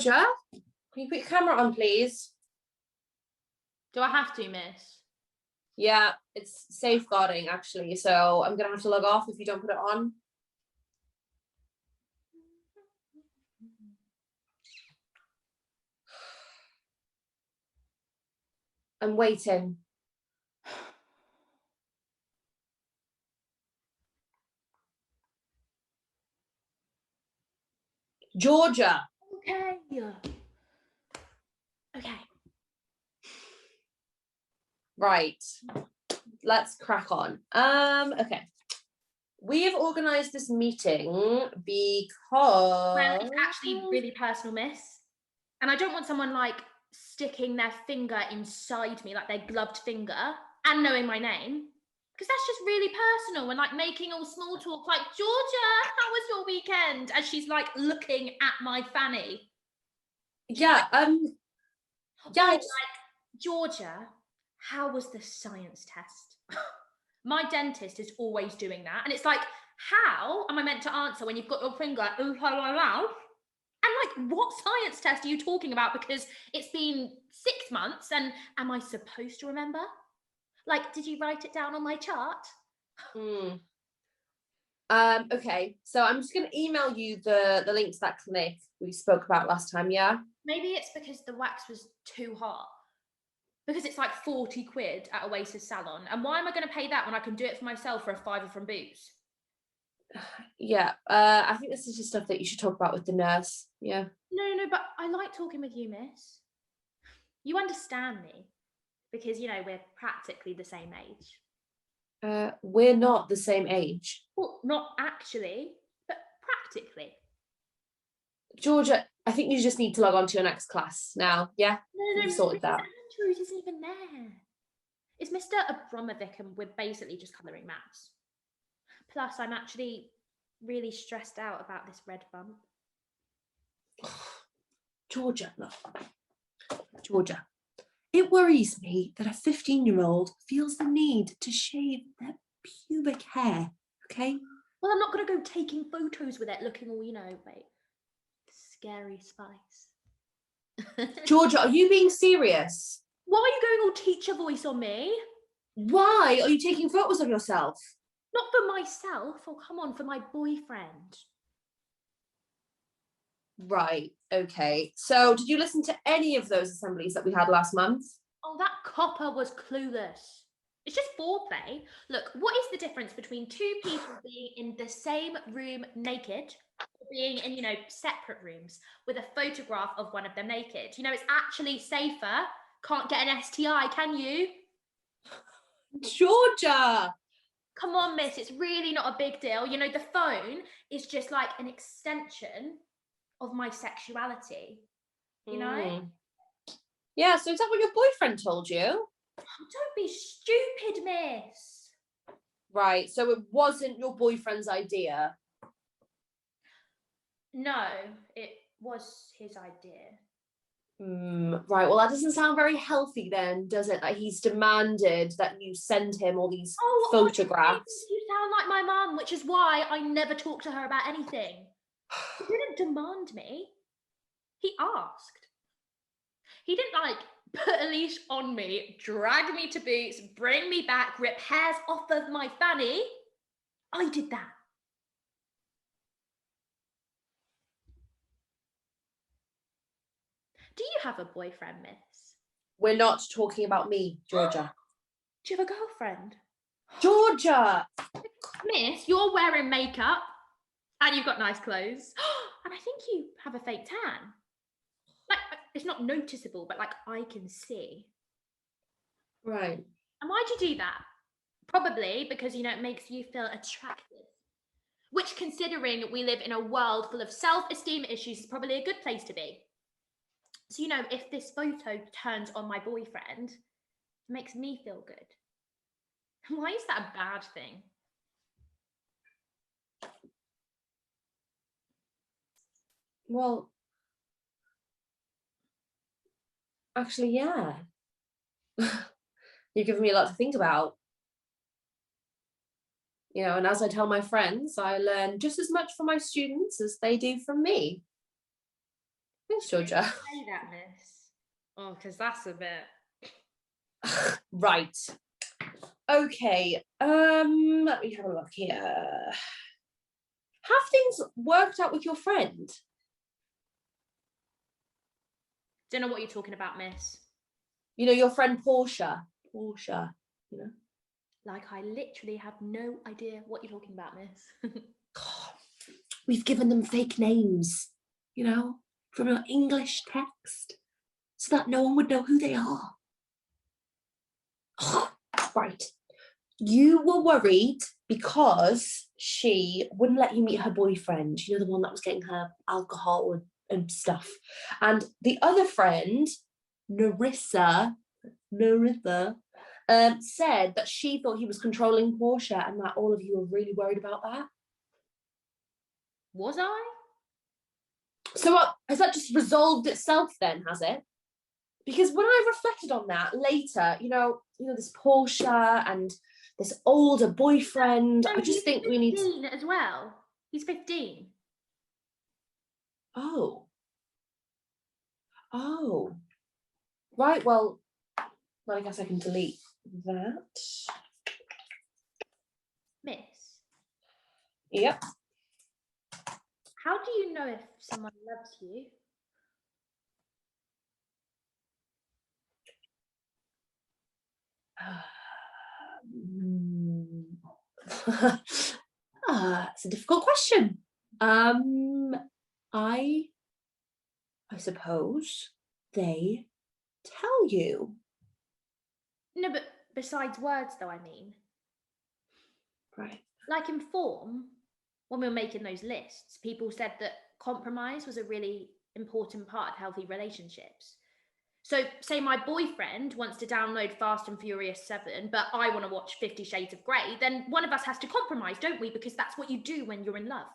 Georgia, can you put your camera on, please? Do I have to, miss? Yeah, it's safeguarding, actually, so I'm going to have to log off if you don't put it on. I'm waiting. Georgia. Okay. Okay. Right. Let's crack on. Okay. We have organised this meeting because... Well, it's actually really personal, miss. And I don't want someone, like, sticking their finger inside me, like their gloved finger, and knowing my name. Because that's just really personal and, like, making all small talk, like, Georgia, how was your weekend? As she's, like, looking at my fanny. Yeah, yeah, like, Georgia, how was the science test? My dentist is always doing that. And it's like, how am I meant to answer when you've got your finger inside my mouth? And like, what science test are you talking about? Because it's been 6 months and am I supposed to remember? Like, did you write it down on my chart? Okay, so I'm just going to email you the link to that clinic we spoke about last time, yeah? Maybe it's because the wax was too hot. Because it's like 40 quid at Oasis Salon. And why am I going to pay that when I can do it for myself for a £5 from Boots? Yeah, I think this is just stuff that you should talk about with the nurse, yeah? No, but I like talking with you, miss. You understand me. Because, you know, we're practically the same age. We're not the same age. Well, not actually, but practically. Georgia, I think you just need to log on to your next class now, yeah? No, We've sorted that. Andrews isn't even there. It's Mr. Abramovic and we're basically just colouring maths. Plus, I'm actually really stressed out about this red bump. Georgia, look. Georgia, it worries me that a 15-year-old feels the need to shave their pubic hair, okay? Well, I'm not going to go taking photos with it looking all, you know, like, scary spice. Georgia, are you being serious? Why are you going all teacher voice on me? Why are you taking photos of yourself? Not for myself. Oh, come on, for my boyfriend. Right, okay. So did you listen to any of those assemblies that we had last month? Oh, that copper was clueless. It's just foreplay. Look, what is the difference between two people being in the same room naked or being in, you know, separate rooms with a photograph of one of them naked? You know, it's actually safer. Can't get an STI, can you? Georgia! Come on, miss, it's really not a big deal. You know, the phone is just like an extension of my sexuality, you know? Yeah, so is that what your boyfriend told you? Oh, don't be stupid, miss. Right, so it wasn't your boyfriend's idea? No, it was his idea. Right, well, that doesn't sound very healthy then, does it? That he's demanded that you send him all these photographs. You sound like my mum, which is why I never talk to her about anything. He didn't demand me. He asked. He didn't, like, put a leash on me, drag me to Boots, bring me back, rip hairs off of my fanny. I did that. Do you have a boyfriend, miss? We're not talking about me, Georgia. Do you have a girlfriend? Georgia! Miss, you're wearing makeup and you've got nice clothes. And I think you have a fake tan. Like, it's not noticeable, but like I can see. Right. And why'd you do that? Probably because, you know, it makes you feel attractive. Which, considering we live in a world full of self-esteem issues, is probably a good place to be. So, you know, if this photo turns on my boyfriend, it makes me feel good. Why is that a bad thing? Well, actually, yeah. You've given me a lot to think about. You know, and as I tell my friends, I learn just as much from my students as they do from me. Thanks, Georgia. Say that, miss. Oh, because that's a bit... Right. Okay. Let me have a look here. Have things worked out with your friend? Don't know what you're talking about, miss. You know, your friend Portia. Portia, you know? Like, I literally have no idea what you're talking about, miss. God, we've given them fake names, you know, from an English text, so that no one would know who they are. Right. You were worried because she wouldn't let you meet her boyfriend, you know, the one that was getting her alcohol and stuff. And the other friend, Narissa, said that she thought he was controlling Portia and that all of you were really worried about that. Was I? So has that just resolved itself then, has it? Because when I reflected on that later, you know, this Portia and this older boyfriend, No, I just think we need... 15 as well. He's 15. Oh. Right, well, I guess I can delete that. Miss, Yep. how do you know if someone loves you? It's a difficult question. I suppose they tell you. No, but besides words, though, I mean. Right. Like in form, when we were making those lists, people said that compromise was a really important part of healthy relationships. So, say my boyfriend wants to download Fast and Furious 7, but I want to watch 50 Shades of Grey, then one of us has to compromise, don't we? Because that's what you do when you're in love.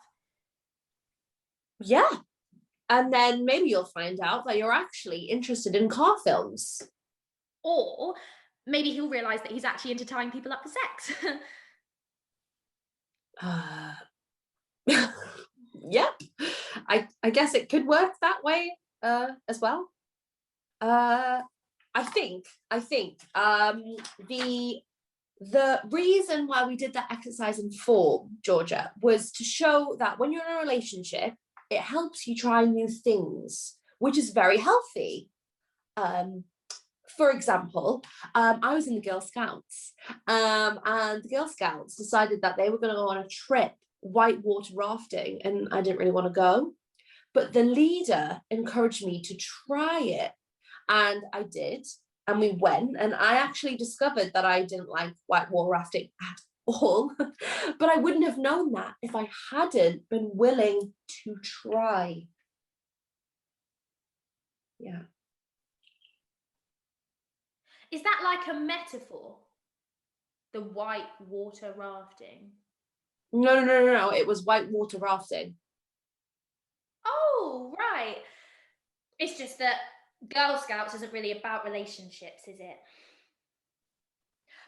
Yeah. And then maybe you'll find out that you're actually interested in car films. Or maybe he'll realise that he's actually into tying people up for sex. Yeah, I guess it could work that way as well. I think the reason why we did that exercise in form, Georgia, was to show that when you're in a relationship, it helps you try new things, which is very healthy. For example, I was in the Girl Scouts, and the Girl Scouts decided that they were going to go on a trip whitewater rafting, and I didn't really want to go. But the leader encouraged me to try it, and I did. And we went, and I actually discovered that I didn't like whitewater rafting at all. But I wouldn't have known that if I hadn't been willing to try. Yeah. Is that like a metaphor? The white water rafting? No. It was whitewater rafting. Oh, right. It's just that Girl Scouts isn't really about relationships, is it?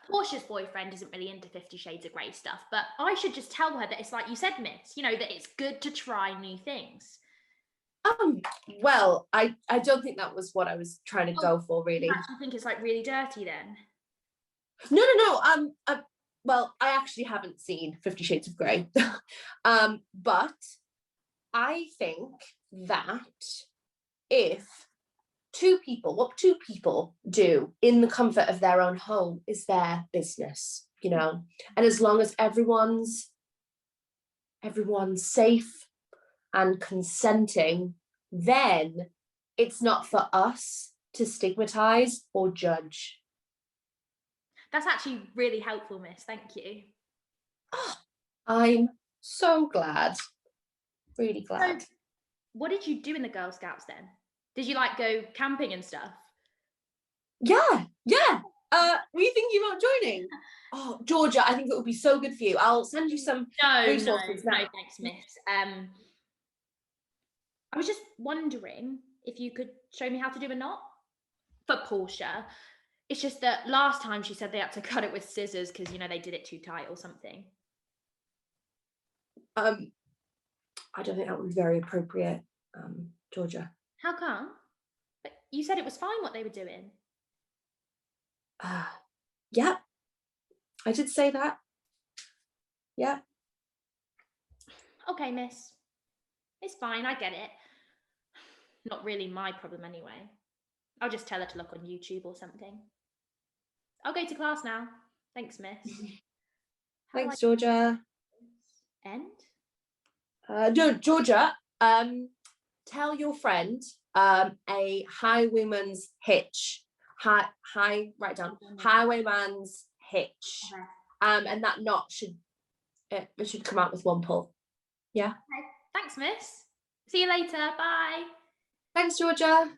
Portia's boyfriend isn't really into 50 Shades of Grey stuff, but I should just tell her that it's like you said, miss, you know, that it's good to try new things. Well, I don't think that was what I was trying to go for, really. You actually think it's like really dirty then? No. Well, I actually haven't seen 50 Shades of Grey. But I think that what two people do in the comfort of their own home is their business, you know. And as long as everyone's safe and consenting, then it's not for us to stigmatize or judge. That's actually really helpful, miss. Thank you. Oh, I'm so glad. Really glad. So, what did you do in the Girl Scouts then? Did you like go camping and stuff? Yeah. Were you thinking about joining? Oh, Georgia, I think it would be so good for you. I'll send you some resources now. No, thanks, miss. I was just wondering if you could show me how to do a knot for Portia. It's just that last time she said they had to cut it with scissors because, you know, they did it too tight or something. I don't think that would be very appropriate, Georgia. How come? But you said it was fine what they were doing. Yeah, I did say that. Yeah. Okay, miss. It's fine, I get it. Not really my problem anyway. I'll just tell her to look on YouTube or something. I'll go to class now. Thanks, miss. Thanks, Georgia. End? No, Georgia, tell your friend a highwayman's hitch. Write down highwayman's hitch. Okay. And that knot should come out with one pull. Yeah. Okay. Thanks, miss. See you later. Bye. Thanks, Georgia.